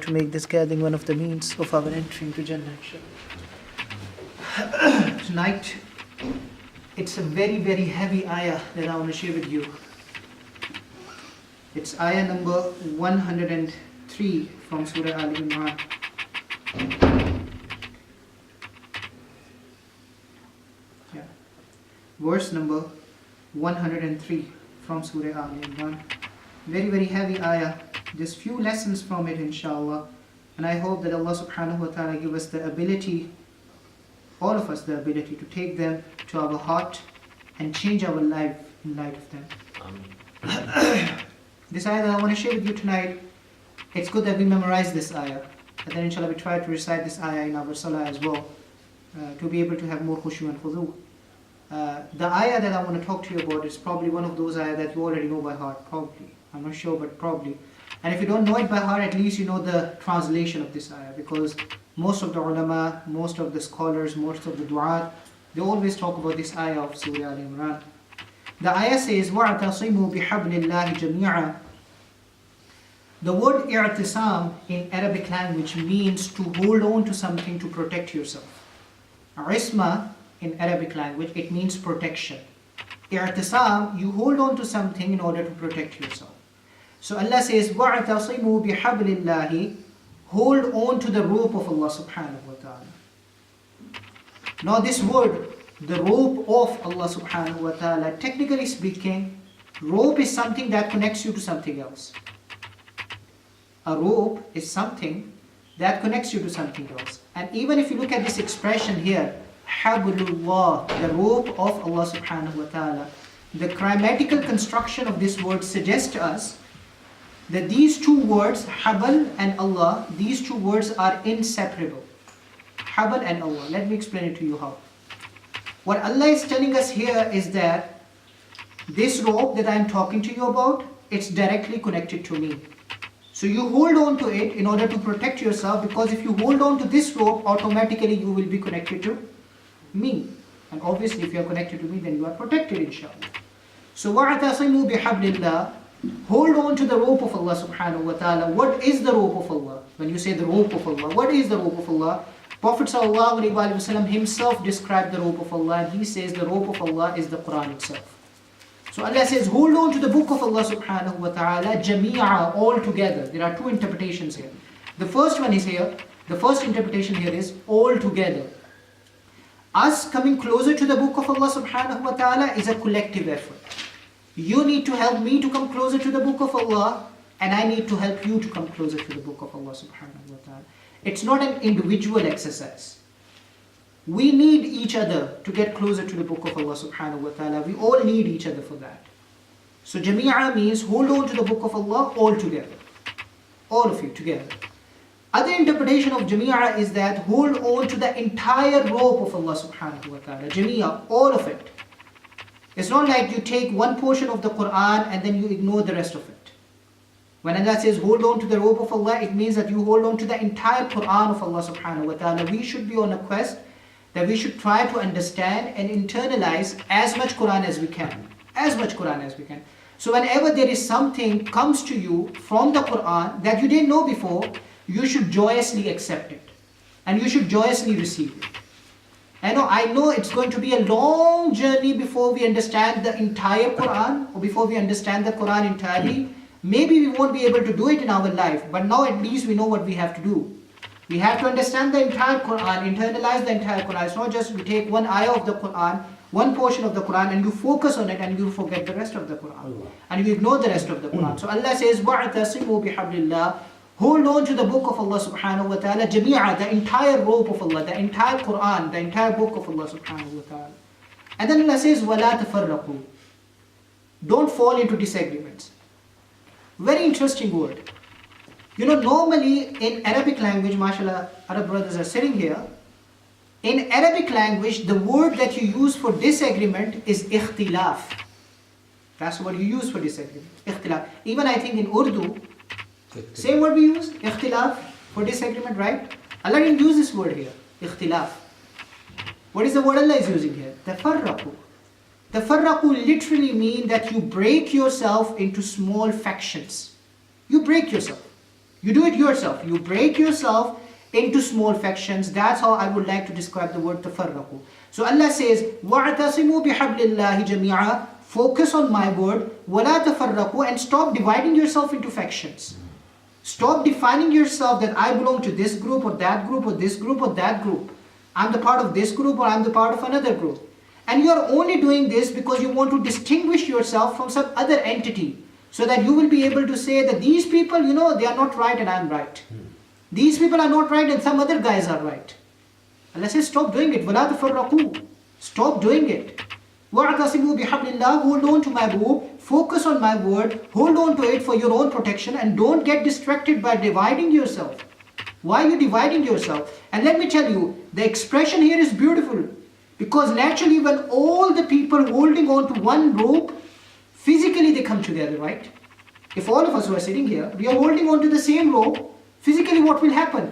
to make this gathering one of the means of our entry into Jannah. Tonight, it's a very, very heavy ayah that I want to share with you. It's ayah number 103 from Surah Al-Imran. Verse number 103 from Surah Al-Imran. Very, very heavy ayah. Just few lessons from it, inshallah. And I hope that Allah subhanahu wa ta'ala give us the ability, all of us the ability to take them to our heart and change our life in light of them. This ayah that I want to share with you tonight, it's good that we memorize this ayah. And then inshallah we try to recite this ayah in our salah as well, to be able to have more khushu and khudu. The ayah that I want to talk to you about is probably one of those ayah that you already know by heart, probably. I'm not sure, but probably. And if you don't know it by heart, at least you know the translation of this ayah, because most of the ulama, most of the scholars, most of the du'at, they always talk about this ayah of Surah Al-Imran. The ayah says, وَاعْتَصِمُوا بِحَبْلِ اللَّهِ جَمِيعًا. The word i'tisam in Arabic language means to hold on to something to protect yourself. Isma in Arabic language, it means protection. I'tisam, you hold on to something in order to protect yourself. So Allah says, وَاعْتَصِمُوا بِحَبْلِ اللَّهِ. Hold on to the rope of Allah subhanahu wa ta'ala. Now this word, the rope of Allah subhanahu wa ta'ala, technically speaking, rope is something that connects you to something else. A rope is something that connects you to something else. And even if you look at this expression here, Hablullah, the rope of Allah subhanahu wa ta'ala, the grammatical construction of this word suggests to us that these two words, Habl and Allah, these two words are inseparable. Habl and Allah. Let me explain it to you how. What Allah is telling us here is that this rope that I am talking to you about, it's directly connected to me. So you hold on to it in order to protect yourself, because if you hold on to this rope, automatically you will be connected to me. And obviously if you are connected to me, then you are protected, inshallah. So وَاعْتَصِمُوا بِحَبْلِ اللَّهِ. Hold on to the rope of Allah subhanahu wa ta'ala. What is the rope of Allah? When you say the rope of Allah, what is the rope of Allah? Prophet sallallahu alaihi wasallam himself described the rope of Allah, and he says the rope of Allah is the Quran itself. So Allah says, hold on to the book of Allah subhanahu wa ta'ala, jami'a, all together. There are two interpretations here. The first one is here, the first interpretation here is all together. Us coming closer to the book of Allah subhanahu wa ta'ala is a collective effort. You need to help me to come closer to the book of Allah, and I need to help you to come closer to the book of Allah subhanahu wa ta'ala. It's not an individual exercise. We need each other to get closer to the book of Allah subhanahu wa ta'ala. We all need each other for that. So Jami'a means hold on to the book of Allah all together. All of you together. Other interpretation of Jami'a is that hold on to the entire rope of Allah subhanahu wa ta'ala. Jami'a, all of it. It's not like you take one portion of the Quran and then you ignore the rest of it. When Allah says hold on to the rope of Allah, it means that you hold on to the entire Quran of Allah subhanahu wa ta'ala. We should be on a quest that we should try to understand and internalize as much Quran as we can. As much Quran as we can. So whenever there is something comes to you from the Quran that you didn't know before, you should joyously accept it. And you should joyously receive it. I know it's going to be a long journey before we understand the entire Quran, or before we understand the Quran entirely. Maybe we won't be able to do it in our life, but now at least we know what we have to do. We have to understand the entire Quran, internalize the entire Quran. It's not just we take one ayah of the Quran, one portion of the Quran, and you focus on it and you forget the rest of the Quran. And you ignore the rest of the Quran. So Allah says, وَاعْتَصِمُوا بِحَبْلِ اللَّهِ. Hold on to the book of Allah subhanahu wa ta'ala, jami'a, the entire rope of Allah, the entire Quran, the entire book of Allah subhanahu wa ta'ala. And then Allah says, وَلَا تَفَرَّقُوا. Don't fall into disagreements. Very interesting word. Normally in Arabic language, mashallah, Arab brothers are sitting here. In Arabic language, the word that you use for disagreement is ikhtilaf. That's what you use for disagreement, ikhtilaf. Even I think in Urdu, same word we use, ikhtilaf, for disagreement, right? Allah didn't use this word here, ikhtilaf. What is the word Allah is using here? Tafarraqu. Tafarraqu literally mean that you break yourself into small factions. You break yourself. You do it yourself. You break yourself into small factions. That's how I would like to describe the word tafarraqu. So Allah says, وَاعْتَصِمُوا بِحَبْلِ اللَّهِ جَمِيعًا. Focus on my word, وَلَا تَفَرَّقُوا, and stop dividing yourself into factions. Stop defining yourself that I belong to this group or that group or this group or that group. I'm the part of this group or I'm the part of another group. And you are only doing this because you want to distinguish yourself from some other entity, so that you will be able to say that these people, they are not right and I'm right. These people are not right and some other guys are right. Allah says, stop doing it. وَلَا تَفَرَّقُوا. Stop doing it. وَاعْتَصِمُوا بِحَبْلِ اللَّهِ. Hold on to my rope. Focus on my word. Hold on to it for your own protection, and don't get distracted by dividing yourself. Why are you dividing yourself? And let me tell you, the expression here is beautiful. Because naturally, when all the people holding on to one rope, physically they come together, right? If all of us who are sitting here, we are holding on to the same rope, physically what will happen?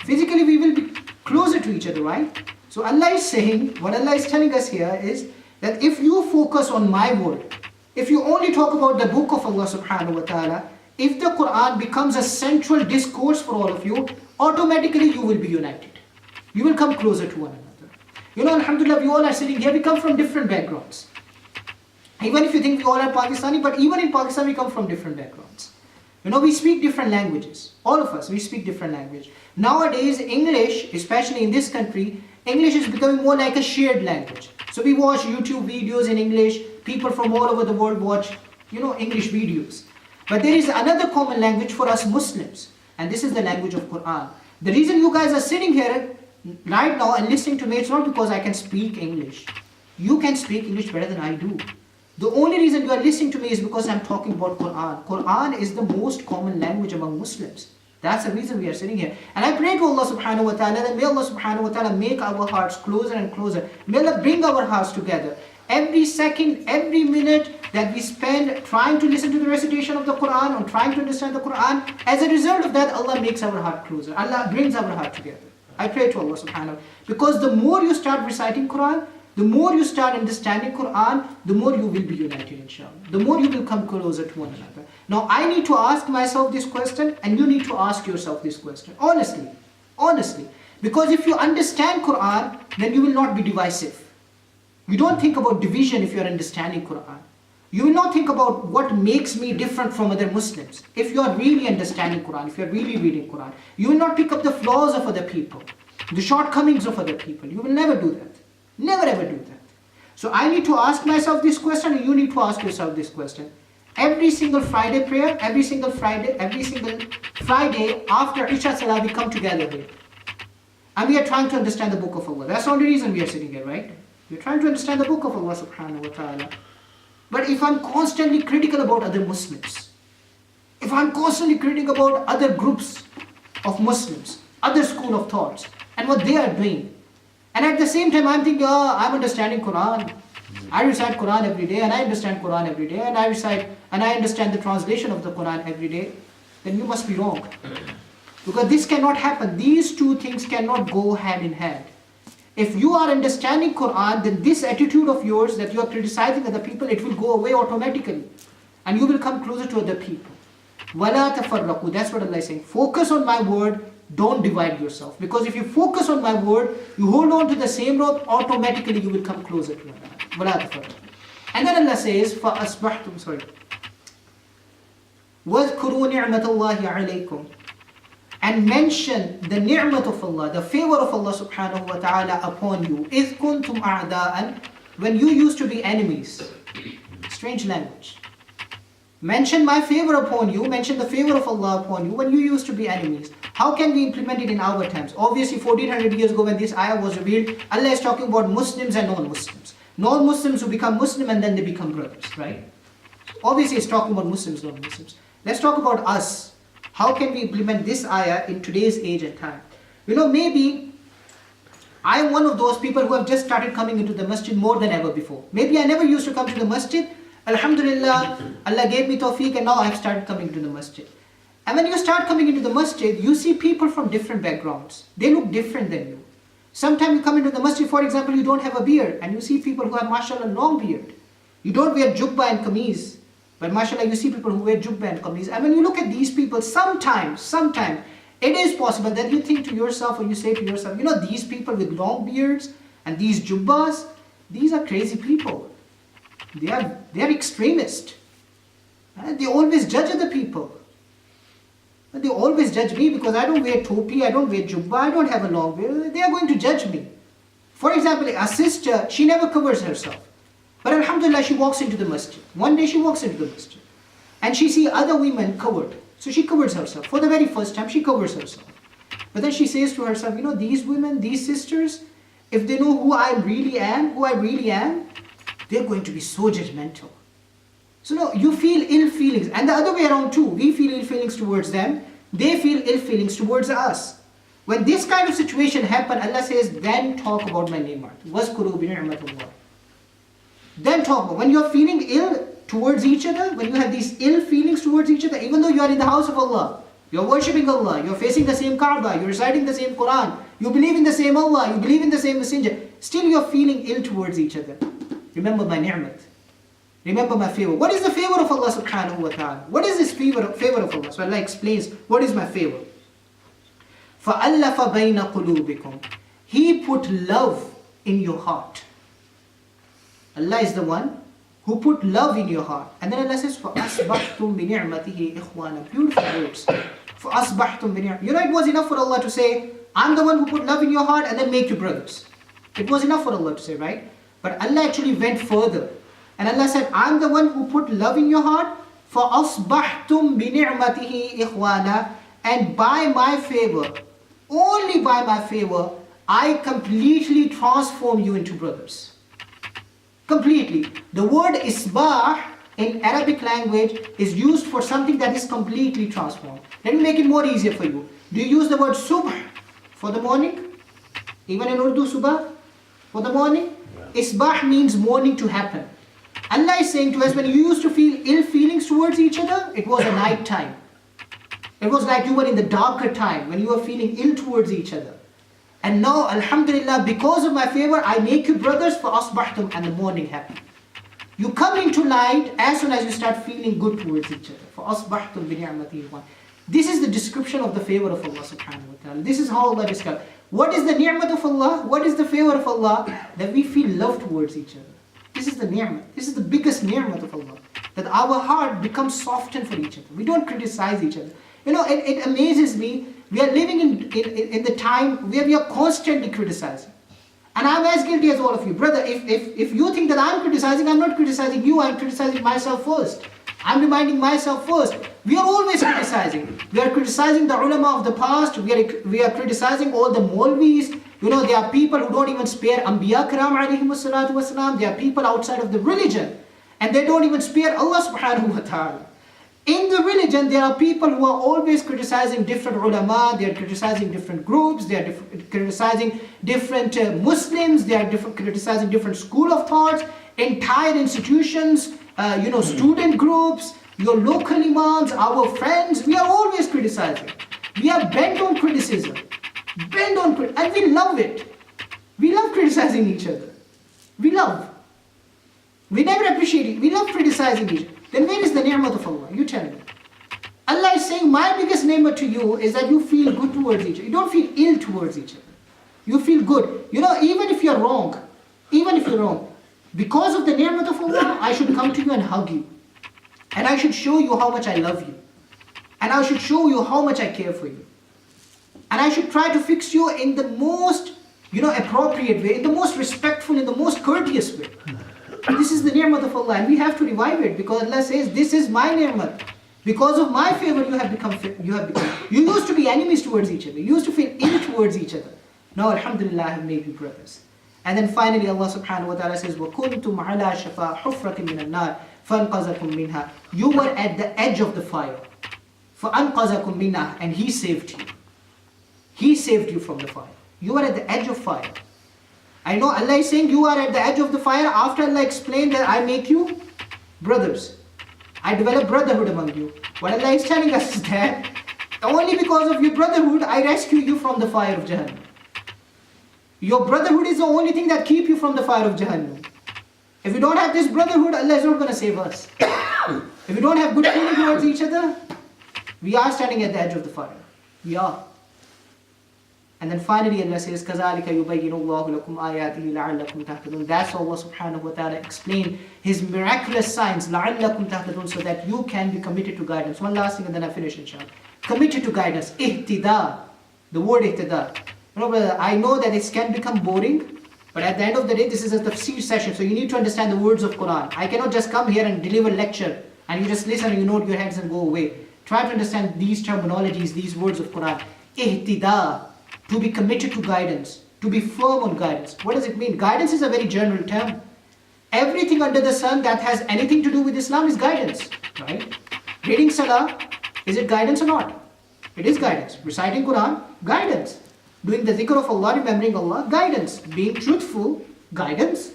Physically we will be closer to each other, right? So Allah is saying, what Allah is telling us here is that if you focus on my word, if you only talk about the book of Allah subhanahu wa ta'ala, if the Quran becomes a central discourse for all of you, automatically you will be united. You will come closer to one another. Alhamdulillah, we all are sitting here, we come from different backgrounds. Even if you think we all are Pakistani, but even in Pakistan we come from different backgrounds. We speak different languages. All of us, we speak different language. Nowadays, English, especially in this country, English is becoming more like a shared language. So we watch YouTube videos in English. People from all over the world watch, English videos. But there is another common language for us Muslims. And this is the language of Quran. The reason you guys are sitting here right now and listening to me, it's not because I can speak English. You can speak English better than I do. The only reason you are listening to me is because I'm talking about Quran. Quran is the most common language among Muslims. That's the reason we are sitting here. And I pray to Allah subhanahu wa ta'ala that may Allah subhanahu wa ta'ala make our hearts closer and closer. May Allah bring our hearts together. Every second, every minute that we spend trying to listen to the recitation of the Quran or trying to understand the Quran, as a result of that, Allah makes our heart closer. Allah brings our heart together. I pray to Allah subhanahu wa ta'ala. Because the more you start reciting Quran, the more you start understanding Quran, the more you will be united, inshallah. The more you will come closer to one another. Now, I need to ask myself this question, and you need to ask yourself this question. Honestly. Because if you understand Quran, then you will not be divisive. You don't think about division if you are understanding Quran. You will not think about what makes me different from other Muslims. If you are really understanding Quran, if you are really reading Quran, you will not pick up the flaws of other people, the shortcomings of other people. You will never do that. Never ever do that. So I need to ask myself this question, and you need to ask yourself this question. Every single Friday prayer, every single Friday after Isha Salah, we come together here. And we are trying to understand the book of Allah. That's the only reason we are sitting here, right? We are trying to understand the book of Allah subhanahu wa ta'ala. But if I'm constantly critical about other Muslims, if I'm constantly critical about other groups of Muslims, other school of thoughts, and what they are doing, and at the same time I'm thinking, I'm understanding Quran. I recite Quran every day, and I understand Quran every day, and I understand the translation of the Quran every day, then you must be wrong. Because this cannot happen. These two things cannot go hand in hand. If you are understanding Quran, then this attitude of yours that you are criticizing other people, it will go away automatically. And you will come closer to other people. وَلَا تَفَرَّقُوا. That's what Allah is saying. Focus on my word. Don't divide yourself. Because if you focus on my word, you hold on to the same rope, automatically you will come closer to Allah. وَلَا تَفَرَّقُوا. And then Allah says, فَأَصْبَحْتُمْ وَاذْكُرُوا نِعْمَةَ اللَّهِ عَلَيْكُمْ. And mention the ni'mat of Allah, the favor of Allah subhanahu wa ta'ala upon you. إِذْ كُنْتُمْ أَعْدَاءً. When you used to be enemies. Strange language. Mention my favor upon you, mention the favor of Allah upon you when you used to be enemies. How can we implement it in our times? Obviously 1400 years ago when this ayah was revealed, Allah is talking about Muslims and non-Muslims. Non-Muslims who become Muslim and then they become brothers, right? Obviously it's talking about Muslims, non-Muslims. Let's talk about us. How can we implement this ayah in today's age and time? Maybe I am one of those people who have just started coming into the masjid more than ever before. Maybe I never used to come to the masjid. Alhamdulillah, Allah gave me tawfiq and now I have started coming to the masjid. And when you start coming into the masjid, you see people from different backgrounds. They look different than you. Sometimes you come into the masjid, for example, you don't have a beard, and you see people who have, mashallah, long beard. You don't wear jubba and kameez. But mashallah, you see people who wear jubba and qameez. And when you look at these people, sometimes, it is possible that you think to yourself, or you say to yourself, you know, these people with long beards and these jubbas, these are crazy people. They are extremists. They always judge other people. They always judge me because I don't wear topi, I don't wear jubba, I don't have a long beard. They are going to judge me. For example, a sister, she never covers herself. But alhamdulillah, she walks into the masjid. One day she walks into the masjid. And she sees other women covered. So she covers herself. For the very first time, she covers herself. But then she says to herself, you know, these women, these sisters, if they know who I really am, they're going to be so judgmental. So no, you feel ill feelings. And the other way around too. We feel ill feelings towards them. They feel ill feelings towards us. When this kind of situation happens, Allah says, then talk about my ni'mat. وَاذْكُرُوا بِنِعْمَةِ اللَّهِ. Then talk about, when you're feeling ill towards each other, when you have these ill feelings towards each other, even though you are in the house of Allah, you're worshipping Allah, you're facing the same Kaaba, you're reciting the same Quran, you believe in the same Allah, you believe in the same messenger, still you're feeling ill towards each other. Remember my ni'mat. Remember my favor. What is the favor of Allah subhanahu wa ta'ala? What is this favor of Allah? So Allah explains, what is my favor? فَأَلَّفَ بَيْنَ قُلُوبِكُمْ. He put love in your heart. Allah is the one who put love in your heart. And then Allah says, فَأَصْبَحْتُمْ بِنِعْمَتِهِ إِخْوَانًا. Beautiful words. فَأَصْبَحْتُمْ بِنِعْمَتِهِ. You know, it was enough for Allah to say, I'm the one who put love in your heart and then make you brothers. It was enough for Allah to say, right? But Allah actually went further. And Allah said, I'm the one who put love in your heart. فَأَصْبَحْتُمْ بِنِعْمَتِهِ إِخْوَانًا. And by my favor, only by my favor, I completely transform you into brothers. Completely. The word isbah in Arabic language is used for something that is completely transformed. Let me make it more easier for you. Do you use the word subh for the morning? Even in Urdu, subah for the morning? Isbah means morning to happen. Allah is saying to us, when you used to feel ill feelings towards each other, it was a night time. It was like you were in the darker time when you were feeling ill towards each other. And now, alhamdulillah, because of my favor, I make you brothers for asbahtum, and the morning happened. You come into light as soon as you start feeling good towards each other. For asbahtum bi ni'matihi. This is the description of the favor of Allah subhanahu wa ta'ala. This is how Allah describes. What is the ni'mat of Allah? What is the favor of Allah? That we feel love towards each other. This is the ni'mat. This is the biggest ni'mat of Allah. That our heart becomes softened for each other. We don't criticize each other. You know, it amazes me. We are living in the time where we are constantly criticizing. And I'm as guilty as all of you. Brother, if you think that I'm criticizing, I'm not criticizing you, I'm criticizing myself first. I'm reminding myself first. We are always criticizing. We are criticizing the ulama of the past. We are criticizing all the Maulvis. You know, there are people who don't even spare Anbiya Kiram alayhimu salatu wasalam. There are people outside of the religion. And they don't even spare Allah subhanahu wa ta'ala. In the religion, there are people who are always criticizing different ulama, they are criticizing different groups, they are criticizing different Muslims, they are criticizing different school of thoughts, entire institutions, student groups, your local imams, our friends. We are always criticizing. We are bent on criticism. And we love it. We love criticizing each other. We never appreciate it. We love criticizing each other. Then where is the ni'mat of Allah? You tell me. Allah is saying, my biggest ni'mat to you is that you feel good towards each other. You don't feel ill towards each other. You feel good. You know, even if you're wrong, because of the ni'mat of Allah, I should come to you and hug you. And I should show you how much I love you. And I should show you how much I care for you. And I should try to fix you in the most, appropriate way, in the most respectful, in the most courteous way. This is the ni'mat of Allah, and we have to revive it, because Allah says, this is my ni'mat. Because of my favor, you have become. You used to be enemies towards each other. You used to feel ill towards each other. Now, alhamdulillah, I have made you brothers. And then finally, Allah subhanahu wa ta'ala says, وَكُنْتُمْ عَلَى شَفَا حُفْرَةٍ مِّنَ النَّارِ فَأَنْقَذَكُمْ مِنْهَا. You were at the edge of the fire. فَأَنْقَذَكُمْ مِنْهَا. And He saved you. He saved you from the fire. You were at the edge of fire. I know Allah is saying you are at the edge of the fire after Allah explained that I make you brothers. I develop brotherhood among you. What Allah is telling us is that only because of your brotherhood I rescue you from the fire of Jahannam. Your brotherhood is the only thing that keeps you from the fire of Jahannam. If we don't have this brotherhood, Allah is not going to save us. If we don't have good feeling towards each other, we are standing at the edge of the fire. We are. And then finally Allah says, كَذَلِكَ يُبَيِّنُ اللَّهُ لَكُمْ آيَاتِهِ لَعَلَّكُمْ تَهْتَدُونَ. That's how Allah subhanahu wa ta'ala explained His miraculous signs, لَعَلَّكُمْ تَهْتَدُونَ, so that you can be committed to guidance. One last thing and then I finish inshallah. Committed to guidance. Ihtida. The word ihtida. You know, brother, I know that it can become boring, but at the end of the day, this is a tafseer session, so you need to understand the words of Quran. I cannot just come here and deliver a lecture, and you just listen and you nod your heads and go away. Try to understand these terminologies, these words of Quran. Ihtida. To be committed to guidance, to be firm on guidance. What does it mean? Guidance is a very general term. Everything under the sun that has anything to do with Islam is guidance, right? Reading Salah, is it guidance or not? It is guidance. Reciting Quran, guidance. Doing the zikr of Allah, remembering Allah, guidance. Being truthful, guidance.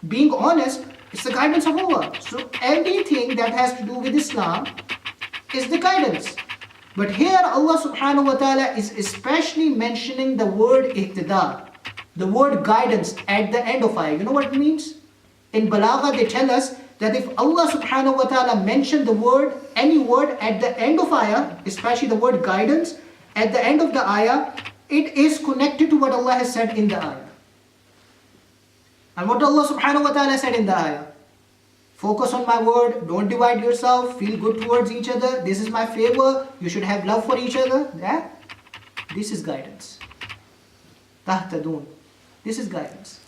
Being honest, it's the guidance of Allah. So everything that has to do with Islam is the guidance. But here Allah subhanahu wa ta'ala is especially mentioning the word ihtida, the word guidance at the end of ayah. You know what it means? In Balagha they tell us that if Allah subhanahu wa ta'ala mentioned the word, any word at the end of ayah, especially the word guidance, at the end of the ayah, it is connected to what Allah has said in the ayah. And what Allah subhanahu wa ta'ala said in the ayah? Focus on my word, don't divide yourself, feel good towards each other, this is my favor, you should have love for each other. Yeah? This is guidance. Tahtadun. This is guidance.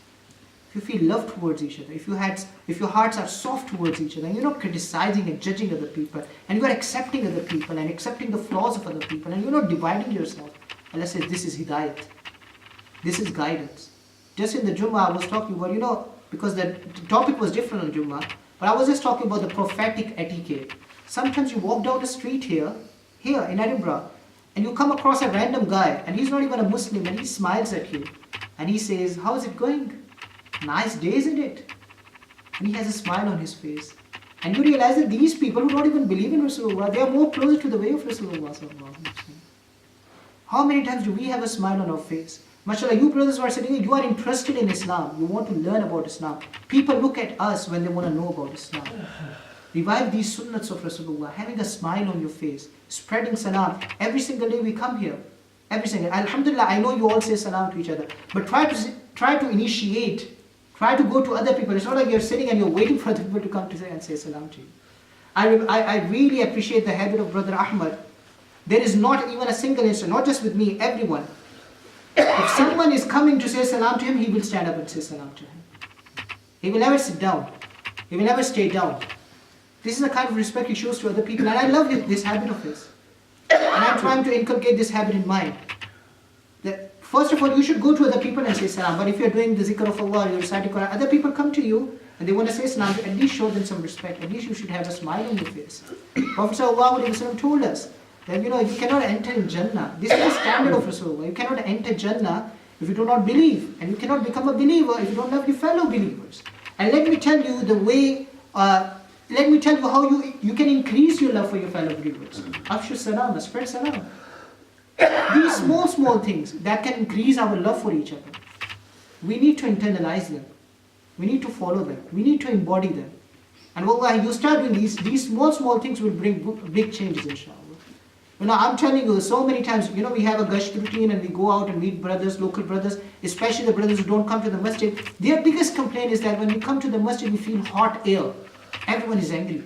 If you feel love towards each other, if your hearts are soft towards each other, and you're not criticizing and judging other people, and you are accepting other people and accepting the flaws of other people, and you're not dividing yourself, Allah says this is hidayat. This is guidance. Just in the Jummah I was talking about, because the topic was different on Jummah, but I was just talking about the prophetic etiquette. Sometimes you walk down the street here in Edinburgh, and you come across a random guy, and he's not even a Muslim, and he smiles at you, and he says, "How is it going? Nice day, isn't it?" And he has a smile on his face. And you realize that these people who don't even believe in Rasulullah, they are more closer to the way of Rasulullah. How many times do we have a smile on our face? MashaAllah, you brothers who are sitting here, you are interested in Islam. You want to learn about Islam. People look at us when they want to know about Islam. Revive these sunnats of Rasulullah, having a smile on your face, spreading salam. Every single day we come here. Every single day. Alhamdulillah, I know you all say salam to each other. But try to initiate. Try to go to other people. It's not like you're sitting and you're waiting for other people to come to say and say salam to you. I really appreciate the habit of Brother Ahmad. There is not even a single instant, not just with me, everyone. If someone is coming to say salam to him, he will stand up and say salam to him. He will never sit down. He will never stay down. This is the kind of respect he shows to other people, and I love this habit of his. And I'm trying to inculcate this habit in mind. That first of all, you should go to other people and say salam. But if you're doing the zikr of Allah, you're reciting Quran, other people come to you and they want to say salam, at least show them some respect. At least you should have a smile on your face. Prophet ﷺ told us that you cannot enter in Jannah. This is the standard of Rasulullah. You cannot enter Jannah if you do not believe. And you cannot become a believer if you don't love your fellow believers. And let me tell you the way, let me tell you how you can increase your love for your fellow believers. Afshu salam, spread salam. These small things that can increase our love for each other. We need to internalize them. We need to follow them. We need to embody them. And wallahi, you start doing these small things will bring big changes, inshallah. I'm telling you, so many times, we have a gasht routine and we go out and meet brothers, local brothers, especially the brothers who don't come to the masjid. Their biggest complaint is that when we come to the masjid, we feel hot air. Everyone is angry.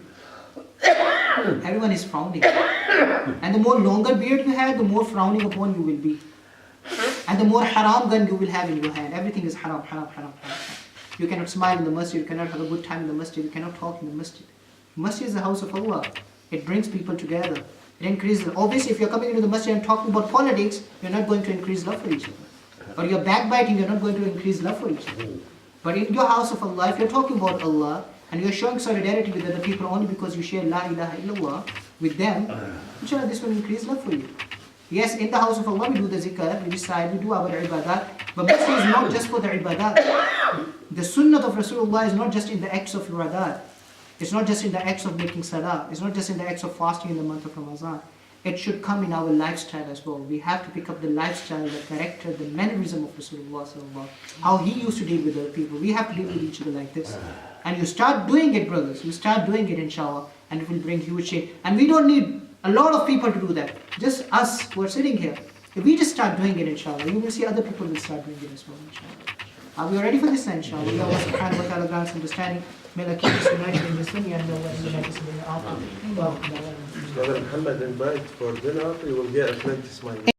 Everyone is frowning. And the more longer beard you have, the more frowning upon you will be. And the more haram gun you will have in your hand. Everything is haram, haram, haram, haram. You cannot smile in the masjid, you cannot have a good time in the masjid, you cannot talk in the masjid. Masjid is the house of Allah. It brings people together. It increases. Obviously, if you're coming into the masjid and talking about politics, you're not going to increase love for each other. Or you're backbiting, you're not going to increase love for each other. But in your house of Allah, if you're talking about Allah, and you're showing solidarity with other people only because you share La ilaha illallah with them, inshallah, this will increase love for you. Yes, in the house of Allah, we do the zikr, we recite, we do our ibadat, but masjid is not just for the ibadat. The sunnah of Rasulullah is not just in the acts of ibadat. It's not just in the acts of making salah. It's not just in the acts of fasting in the month of Ramadan. It should come in our lifestyle as well. We have to pick up the lifestyle, the character, the mannerism of Rasulullah, how he used to deal with other people. We have to deal with each other like this. And you start doing it, brothers. You start doing it, inshallah, and it will bring huge change. And we don't need a lot of people to do that. Just us who are sitting here. If we just start doing it, inshallah, you will see other people will start doing it as well, inshallah. Are we ready for this, inshallah? May Allah subhanahu wa ta'ala grant us understanding. May Allah keep us united in this dunya and may Allah unite us in the after. Brother Muhammad invite for dinner, you will get a plenty smile.